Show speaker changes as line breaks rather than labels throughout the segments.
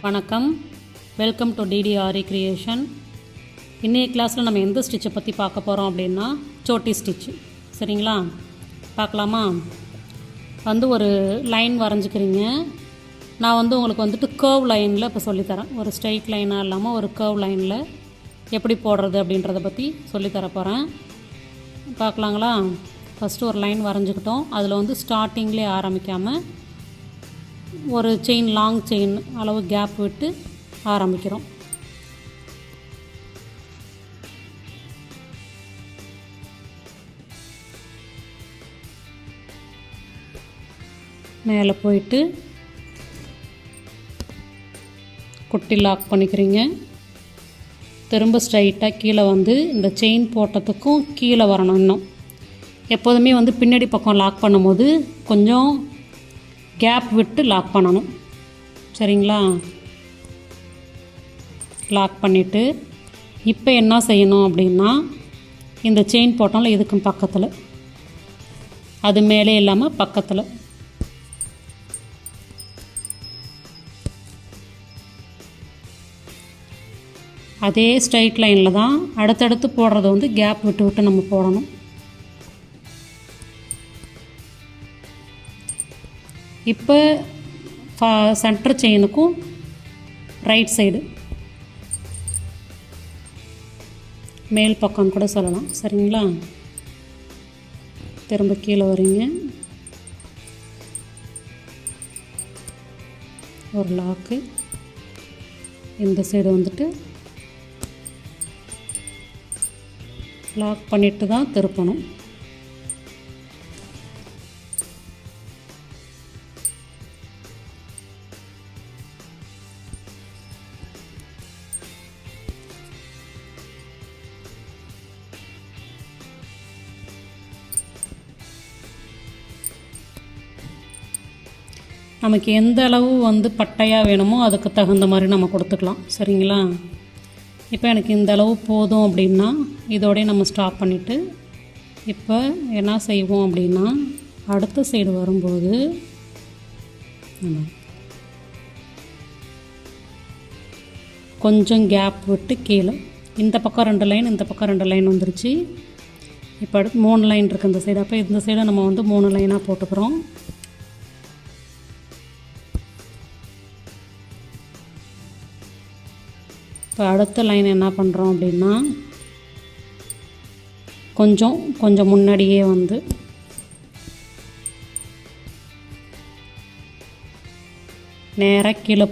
வணக்கம், welcome to டிடிஆர்இ creation. இன்றைய கிளாஸில் நம்ம எந்த ஸ்டிச்சை பற்றி பார்க்க போகிறோம் அப்படின்னா சோட்டி ஸ்டிச்சு. சரிங்களா, பார்க்கலாமா? ஒரு லைன் வரைஞ்சிக்கிறீங்க. நான் உங்களுக்கு கர்வ் லைனில் இப்போ சொல்லித்தரேன். ஒரு ஸ்ட்ரெயிட் லைனாக இல்லாமல் ஒரு கர்வ் லைனில் எப்படி போடுறது அப்படின்றத பற்றி சொல்லித்தர போகிறேன். பார்க்கலாங்களா? ஃபஸ்ட்டு ஒரு லைன் வரைஞ்சிக்கிட்டோம். அதில் ஸ்டார்டிங்லேயே ஆரம்பிக்காமல் ஒரு செயின், லாங் செயின் அளவு கேப் விட்டு ஆரம்பிக்கிறோம். மேலே போயிட்டு குட்டி லாக் பண்ணிக்கிறீங்க. திரும்ப ஸ்ட்ரைட்டாக கீழே இந்த செயின் போட்டதுக்கும் கீழே வரணும். இன்னும் எப்போதுமே பின்னாடி பக்கம் லாக் பண்ணும்போது கொஞ்சம் கேப் விட்டு லாக் பண்ணணும். சரிங்களா? லாக் பண்ணிவிட்டு இப்போ என்ன செய்யணும் அப்படின்னா, இந்த செயின் போட்டோம்ல இதுக்கும் பக்கத்தில், அது மேலே இல்லாமல் பக்கத்தில் அதே ஸ்ட்ரைட் லைனில் தான் அடுத்தடுத்து போடுறது கேப் விட்டு விட்டு நம்ம போடணும். இப்போ சென்டர் செயினுக்கும் ரைட் சைடு, மேல் பக்கம் கூட சொல்லலாம். சரிங்களா? திரும்ப கீழே வரீங்க, ஒரு லாக்கு, இந்த சைடு லாக் பண்ணிட்டு தான் திருப்பணும். நமக்கு எந்த அளவு பட்டையாக வேணுமோ அதுக்கு தகுந்த மாதிரி நம்ம கொடுத்துக்கலாம். சரிங்களா? இப்போ எனக்கு இந்த அளவு போதும் அப்படின்னா இதோடய நம்ம ஸ்டாப் பண்ணிவிட்டு இப்போ என்ன செய்வோம் அப்படின்னா, அடுத்த சைடு வரும்போது கொஞ்சம் கேப் விட்டு கீழே, இந்த பக்கம் 2 லைன், இந்த பக்கம் 2 லைன் வந்துருச்சு. இப்போ அடுத்து 3 லைன் இருக்குது இந்த சைடு. அப்போ இந்த சைடை நம்ம 3 லைனாக போட்டுக்கிறோம். இப்போ அடுத்த லைன் என்ன பண்ணுறோம் அப்படின்னா, கொஞ்சம் முன்னாடியே நேராக கீழே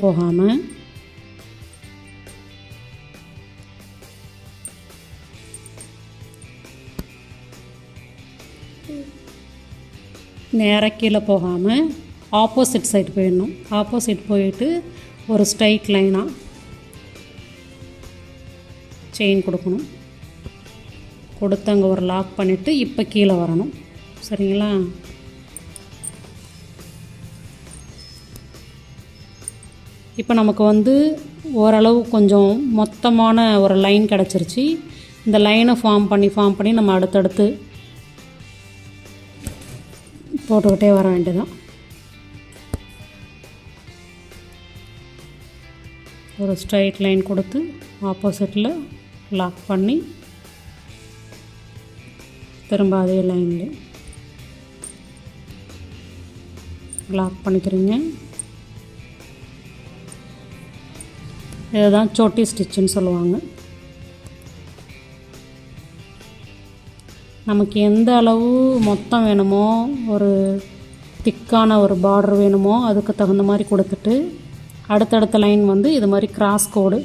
போகாமல் ஆப்போசிட் சைடு போயிடணும். ஆப்போசிட் போயிட்டு ஒரு ஸ்ட்ரைட் லைனாக செயின் கொடுக்கணும். கொடுத்து அங்கே ஒரு லாக் பண்ணிவிட்டு இப்போ கீழே வரணும். சரிங்களா? இப்போ நமக்கு ஓரளவு கொஞ்சம் மொத்தமான ஒரு லைன் கிடச்சிருச்சு. இந்த லைனை ஃபார்ம் பண்ணி நம்ம அடுத்தடுத்து போட்டுக்கிட்டே வர வேண்டியதான். ஒரு ஸ்ட்ரைட் லைன் கொடுத்து ஆப்போசிட்டில் லாக் பண்ணி திரும்ப அதே லைனில் லாக் பண்ணிக்கிறீங்க. இதுதான் சோட்டி ஸ்டிச்சுன்னு சொல்லுவாங்க. நமக்கு எந்த அளவு மொத்தம் வேணுமோ, ஒரு திக்கான ஒரு பார்டர் வேணுமோ அதுக்கு தகுந்த மாதிரி கொடுத்துட்டு அடுத்தடுத்த லைன் இது மாதிரி கிராஸ் கோடு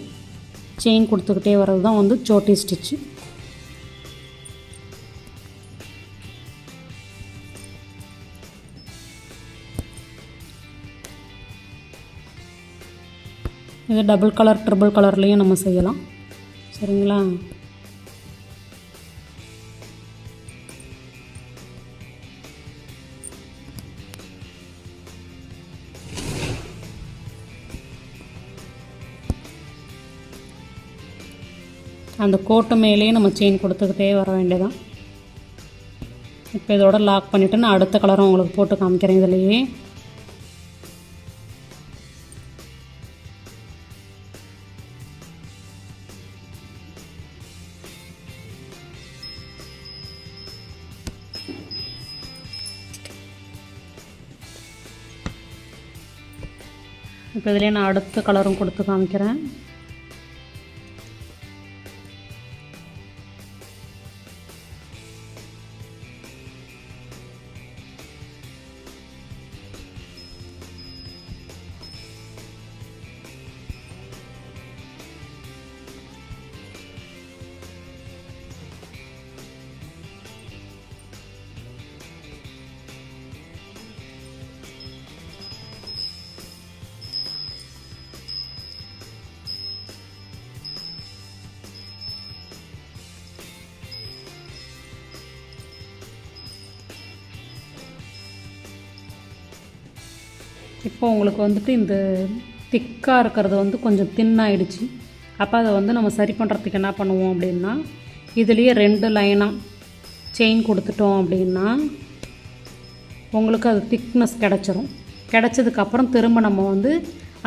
செயின் கொடுத்துக்கிட்டே வர்றது தான் சோட்டி ஸ்டிச்சு. இது டபுள் கலர், ட்ரிபிள் கலர்லேயும் நம்ம செய்யலாம். சரிங்களா? அந்த கோட்டு மேலேயே நம்ம செயின் கொடுத்துக்கிட்டே வர வேண்டியதான். இப்போ இதோட லாக் பண்ணிவிட்டு நான் அடுத்த கலரும் உங்களுக்கு போட்டு காமிக்கிறேன். இதுலேயே இப்போ இதிலே நான் அடுத்த கலரும் கொடுத்து காமிக்கிறேன். இப்போ உங்களுக்கு வந்துட்டு இந்த திக்காக இருக்கிறது வந்து கொஞ்சம் தின்னாயிடுச்சு. அப்போ அதை வந்து நம்ம சரி பண்ணுறதுக்கு என்ன பண்ணுவோம் அப்படின்னா, இதுலேயே 2 லைனாக செயின் கொடுத்துட்டோம் அப்படின்னா உங்களுக்கு அது திக்னஸ் கிடச்சிரும். கிடச்சதுக்கப்புறம் திரும்ப நம்ம வந்து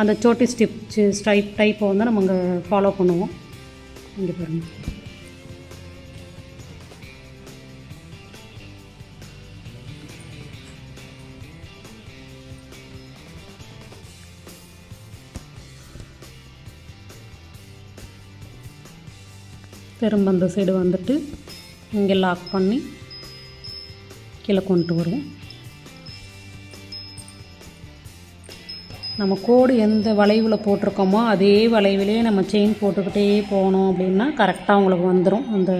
அந்த சோட்டி ஸ்டிச்சு டைப்பை வந்து நம்ம இங்கே ஃபாலோ பண்ணுவோம். இங்கே பாருங்கள். திரும்ப அந்த சைடு வந்துட்டு இங்கே லாக் பண்ணி கீழே கொண்டு வருவோம். நம்ம கோடு எந்த வளைவில் போட்டிருக்கோமோ அதே வளைவிலே நம்ம செயின் போட்டுக்கிட்டே போனோம் அப்படின்னா கரெக்டாக உங்களுக்கு வந்துடும் அந்த